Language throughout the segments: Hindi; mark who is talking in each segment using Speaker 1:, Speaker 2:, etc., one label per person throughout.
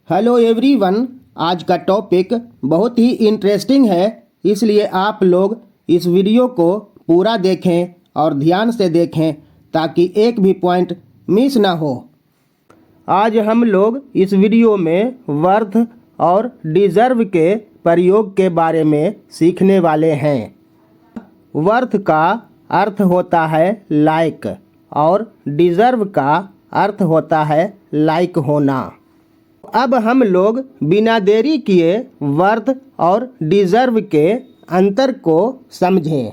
Speaker 1: Hello everyone. आज का टॉपिक बहुत ही इंटरेस्टिंग है, इसलिए आप लोग इस वीडियो को पूरा देखें और ध्यान से देखें ताकि एक भी पॉइंट मिस ना हो। आज हम लोग इस वीडियो में वर्थ और डिज़र्व के प्रयोग के बारे में सीखने वाले हैं। वर्थ का अर्थ होता है लाइक और डिज़र्व का अर्थ होता है लाइक होना। अब हम लोग बिना देरी किए वर्थ और डिज़र्व के अंतर को समझें।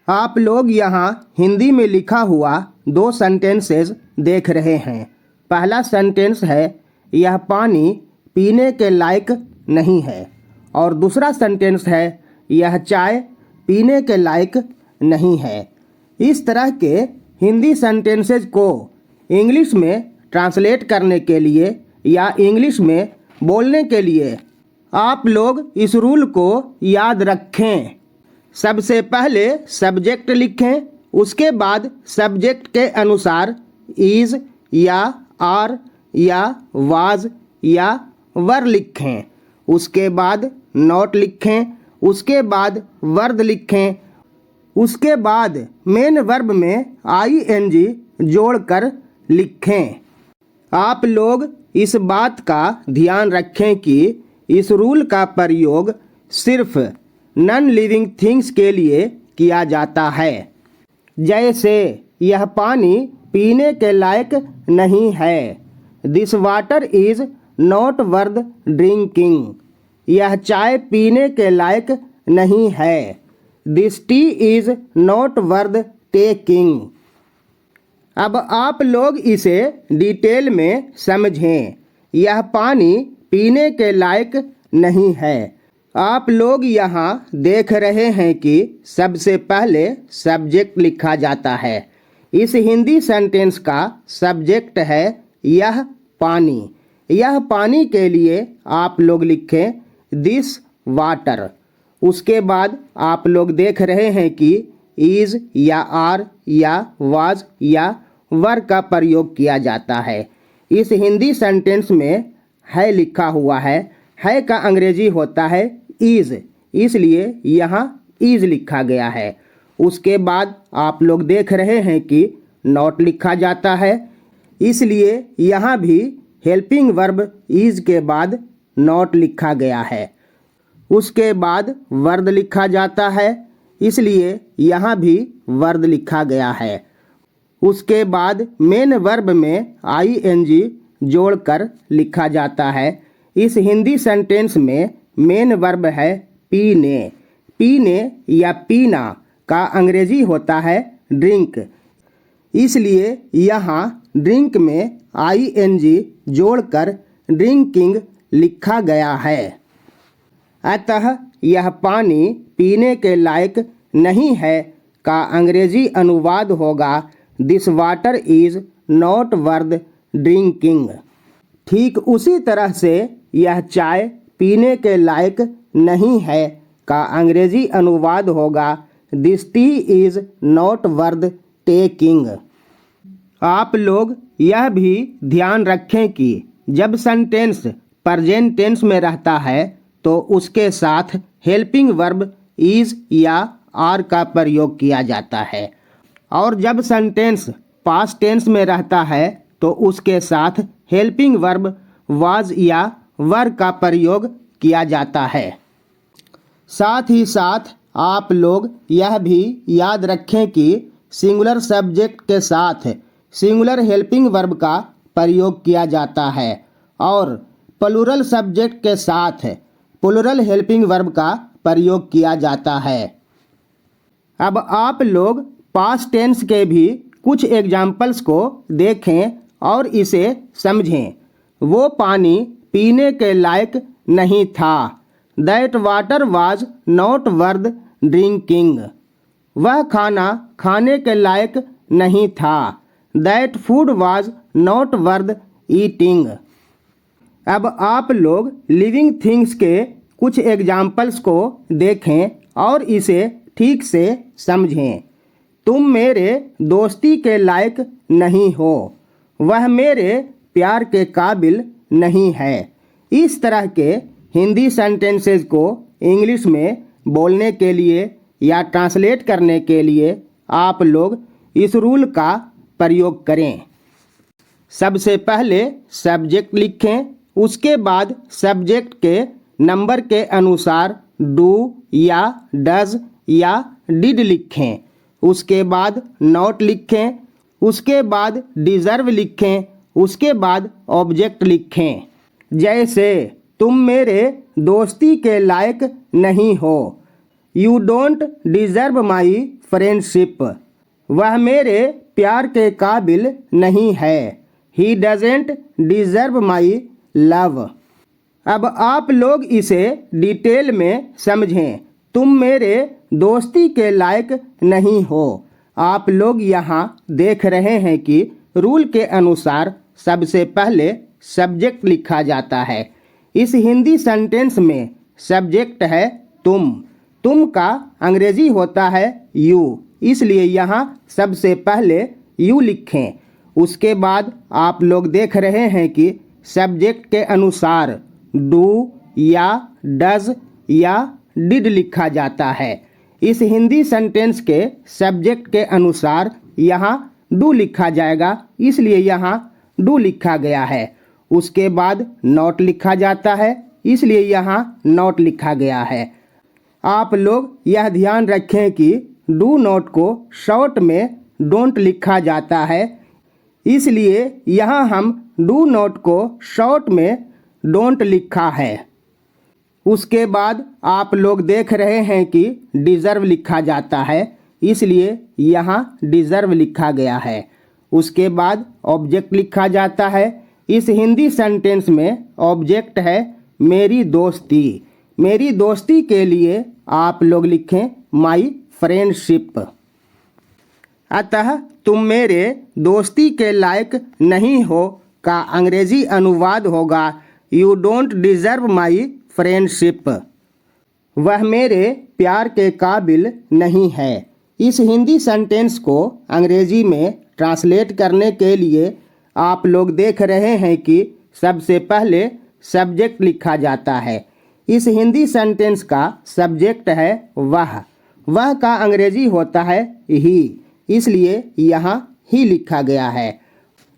Speaker 1: आप लोग यहाँ हिंदी में लिखा हुआ दो सेंटेंसेस देख रहे हैं। पहला सेंटेंस है यह पानी पीने के लायक नहीं है, और दूसरा सेंटेंस है यह चाय पीने के लायक नहीं है। इस तरह के हिंदी सेंटेंसेस को इंग्लिश में ट्रांसलेट करने के लिए या इंग्लिश में बोलने के लिए आप लोग इस रूल को याद रखें। सबसे पहले सब्जेक्ट लिखें, उसके बाद सब्जेक्ट के अनुसार इज़ या आर या वाज या वर लिखें। उसके बाद नॉट लिखें, उसके बाद वर्द लिखें, उसके बाद मेन वर्ब में आईएनजी जोड़कर लिखें। आप लोग इस बात का ध्यान रखें कि इस रूल का प्रयोग सिर्फ नॉन लिविंग थिंग्स के लिए किया जाता है। जैसे यह पानी पीने के लायक नहीं है, this water is not worth drinking. यह चाय पीने के लायक नहीं है, this T is not worth taking. अब आप लोग इसे डिटेल में समझें। यह पानी पीने के लायक नहीं है। आप लोग यहाँ देख रहे हैं कि सबसे पहले सब्जेक्ट लिखा जाता है। इस हिंदी सेंटेंस का सब्जेक्ट है यह पानी। यह पानी के लिए आप लोग लिखें दिस वाटर। उसके बाद आप लोग देख रहे हैं कि इज़ या आर या वाज या वर का प्रयोग किया जाता है। इस हिंदी सेंटेंस में है लिखा हुआ है का अंग्रेजी होता है इज़, इसलिए यहाँ इज़ लिखा गया है। उसके बाद आप लोग देख रहे हैं कि नॉट लिखा जाता है, इसलिए यहाँ भी हेल्पिंग वर्ब इज़ के बाद नॉट लिखा गया है। उसके बाद वर्द लिखा जाता है, इसलिए यहाँ भी वर्द लिखा गया है। उसके बाद मेन वर्ब में आईएनजी जोड़कर लिखा जाता है। इस हिंदी सेंटेंस में मेन वर्ब है पीने। पीने या पीना का अंग्रेजी होता है ड्रिंक, इसलिए यहाँ ड्रिंक में आईएनजी जोड़कर ड्रिंकिंग लिखा गया है। अतः यह पानी पीने के लायक नहीं है का अंग्रेजी अनुवाद होगा this water is not worth drinking. ठीक उसी तरह से यह चाय पीने के लायक नहीं है का अंग्रेजी अनुवाद होगा this T is not worth taking. आप लोग यह भी ध्यान रखें कि जब सेंटेंस प्रेजेंट टेंस में रहता है तो उसके साथ हेल्पिंग वर्ब इज़ या आर का प्रयोग किया जाता है, और जब सेंटेंस पास्ट टेंस में रहता है तो उसके साथ हेल्पिंग वर्ब वाज या वर का प्रयोग किया जाता है। साथ ही साथ आप लोग यह भी याद रखें कि सिंगुलर सब्जेक्ट के साथ सिंगुलर हेल्पिंग वर्ब का प्रयोग किया जाता है, और प्लूरल सब्जेक्ट के साथ प्लूरल हेल्पिंग वर्ब का प्रयोग किया जाता है। अब आप लोग पास्ट टेंस के भी कुछ एग्जाम्पल्स को देखें और इसे समझें। वो पानी पीने के लायक नहीं था, that water was not worth drinking. वह खाना खाने के लायक नहीं था, that food was not worth eating. अब आप लोग लिविंग थिंग्स के कुछ एग्जाम्पल्स को देखें और इसे ठीक से समझें। तुम मेरे दोस्ती के लायक नहीं हो, वह मेरे प्यार के काबिल नहीं है। इस तरह के हिंदी सेंटेंसेस को इंग्लिश में बोलने के लिए या ट्रांसलेट करने के लिए आप लोग इस रूल का प्रयोग करें। सबसे पहले सब्जेक्ट लिखें, उसके बाद सब्जेक्ट के नंबर के अनुसार डू या डज या डिड लिखें। उसके बाद नॉट लिखें, उसके बाद डिज़र्व लिखें, उसके बाद ऑब्जेक्ट लिखें। जैसे तुम मेरे दोस्ती के लायक नहीं हो, you don't deserve my friendship. वह मेरे प्यार के काबिल नहीं है, he doesn't deserve my love. अब आप लोग इसे डिटेल में समझें। तुम मेरे दोस्ती के लायक नहीं हो। आप लोग यहाँ देख रहे हैं कि रूल के अनुसार सबसे पहले सब्जेक्ट लिखा जाता है। इस हिंदी सेंटेंस में सब्जेक्ट है तुम का अंग्रेजी होता है यू, इसलिए यहाँ सबसे पहले यू लिखें। उसके बाद आप लोग देख रहे हैं कि सब्जेक्ट के अनुसार डू या डज या डिड लिखा जाता है। इस हिंदी सेंटेंस के सब्जेक्ट के अनुसार यहाँ डू लिखा जाएगा, इसलिए यहाँ डू लिखा गया है। उसके बाद नॉट लिखा जाता है, इसलिए यहाँ नॉट लिखा गया है। आप लोग यह ध्यान रखें कि डू नॉट को शॉर्ट में डोंट लिखा जाता है, इसलिए यहाँ हम डू नॉट को शॉर्ट में डोंट लिखा है। उसके बाद आप लोग देख रहे हैं कि डिज़र्व लिखा जाता है, इसलिए यहाँ डिज़र्व लिखा गया है। उसके बाद ऑब्जेक्ट लिखा जाता है। इस हिंदी सेंटेंस में ऑब्जेक्ट है मेरी दोस्ती। मेरी दोस्ती के लिए आप लोग लिखें माई फ्रेंडशिप। अतः तुम मेरे दोस्ती के लायक नहीं हो का अंग्रेजी अनुवाद होगा you don't deserve my friendship. वह मेरे प्यार के काबिल नहीं है। इस हिंदी सेंटेंस को अंग्रेजी में ट्रांसलेट करने के लिए आप लोग देख रहे हैं कि सबसे पहले सब्जेक्ट लिखा जाता है। इस हिंदी सेंटेंस का सब्जेक्ट है वह का अंग्रेजी होता है ही, इसलिए यहाँ ही लिखा गया है।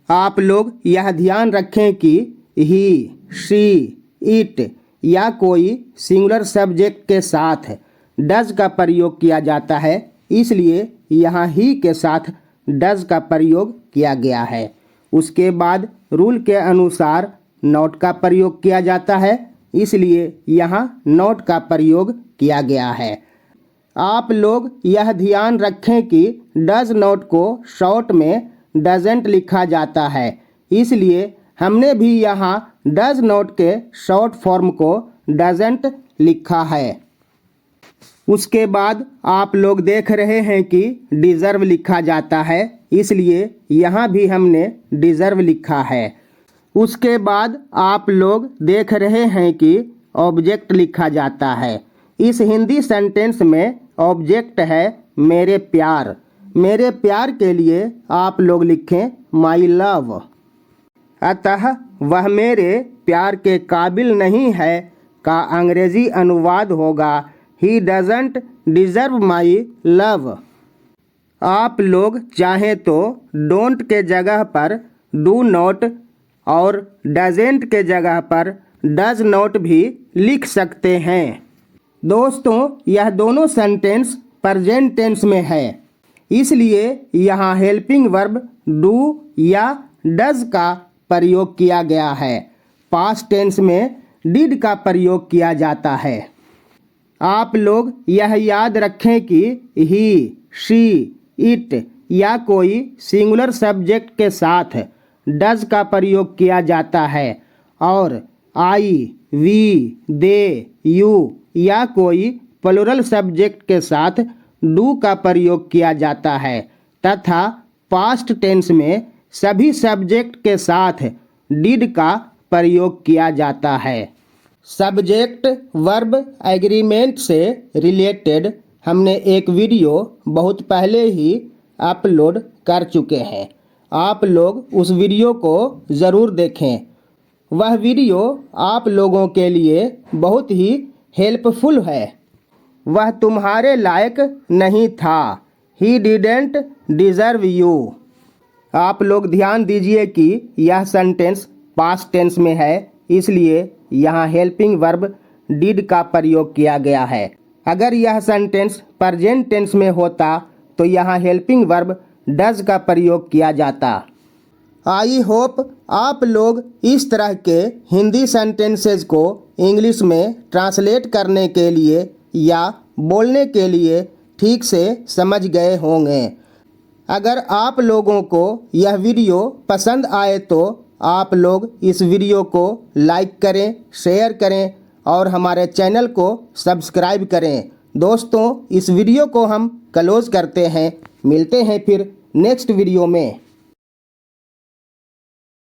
Speaker 1: आप लोग यह ध्यान रखें कि ही, शी, इट या कोई सिंगुलर सब्जेक्ट के साथ डज का प्रयोग किया जाता है, इसलिए यहाँ ही के साथ डज का प्रयोग किया गया है। उसके बाद रूल के अनुसार नॉट का प्रयोग किया जाता है, इसलिए यहाँ नॉट का प्रयोग किया गया है। आप लोग यह ध्यान रखें कि डज नॉट को शॉर्ट में डजेंट लिखा जाता है, इसलिए हमने भी यहाँ डज नॉट के शॉर्ट फॉर्म को डजेंट लिखा है। उसके बाद आप लोग देख रहे हैं कि डिज़र्व लिखा जाता है, इसलिए यहाँ भी हमने डिज़र्व लिखा है। उसके बाद आप लोग देख रहे हैं कि ऑब्जेक्ट लिखा जाता है। इस हिंदी सेंटेंस में ऑब्जेक्ट है मेरे प्यार। मेरे प्यार के लिए आप लोग लिखें माई लव। अतः वह मेरे प्यार के काबिल नहीं है का अंग्रेजी अनुवाद होगा he doesn't deserve my love. आप लोग चाहें तो डोंट के जगह पर डू नॉट और डजेंट के जगह पर डज नॉट भी लिख सकते हैं। दोस्तों, यह दोनों सेंटेंस प्रेजेंट टेंस में है, इसलिए यहाँ हेल्पिंग वर्ब डू या डज का प्रयोग किया गया है। पास्ट टेंस में डिड का प्रयोग किया जाता है। आप लोग यह याद रखें कि ही, शी, इट या कोई सिंगुलर सब्जेक्ट के साथ डज का प्रयोग किया जाता है और आई, वी, दे, यू या कोई प्लुरल सब्जेक्ट के साथ डू का प्रयोग किया जाता है तथा पास्ट टेंस में सभी सब्जेक्ट के साथ डिड का प्रयोग किया जाता है। सब्जेक्ट वर्ब एग्रीमेंट से रिलेटेड हमने एक वीडियो बहुत पहले ही अपलोड कर चुके हैं। आप लोग उस वीडियो को ज़रूर देखें। वह वीडियो आप लोगों के लिए बहुत ही हेल्पफुल है। वह तुम्हारे लायक नहीं था। He didn't deserve you. आप लोग ध्यान दीजिए कि यह सेंटेंस पास्ट टेंस में है, इसलिए यहाँ हेल्पिंग वर्ब डिड का प्रयोग किया गया है। अगर यह सेंटेंस प्रेजेंट टेंस में होता तो यहाँ हेल्पिंग वर्ब डज का प्रयोग किया जाता। आई होप आप लोग इस तरह के हिंदी सेंटेंसेस को इंग्लिश में ट्रांसलेट करने के लिए या बोलने के लिए ठीक से समझ गए होंगे। अगर आप लोगों को यह वीडियो पसंद आए तो आप लोग इस वीडियो को लाइक करें, शेयर करें और हमारे चैनल को सब्सक्राइब करें। दोस्तों, इस वीडियो को हम क्लोज करते हैं। मिलते हैं फिर नेक्स्ट वीडियो में।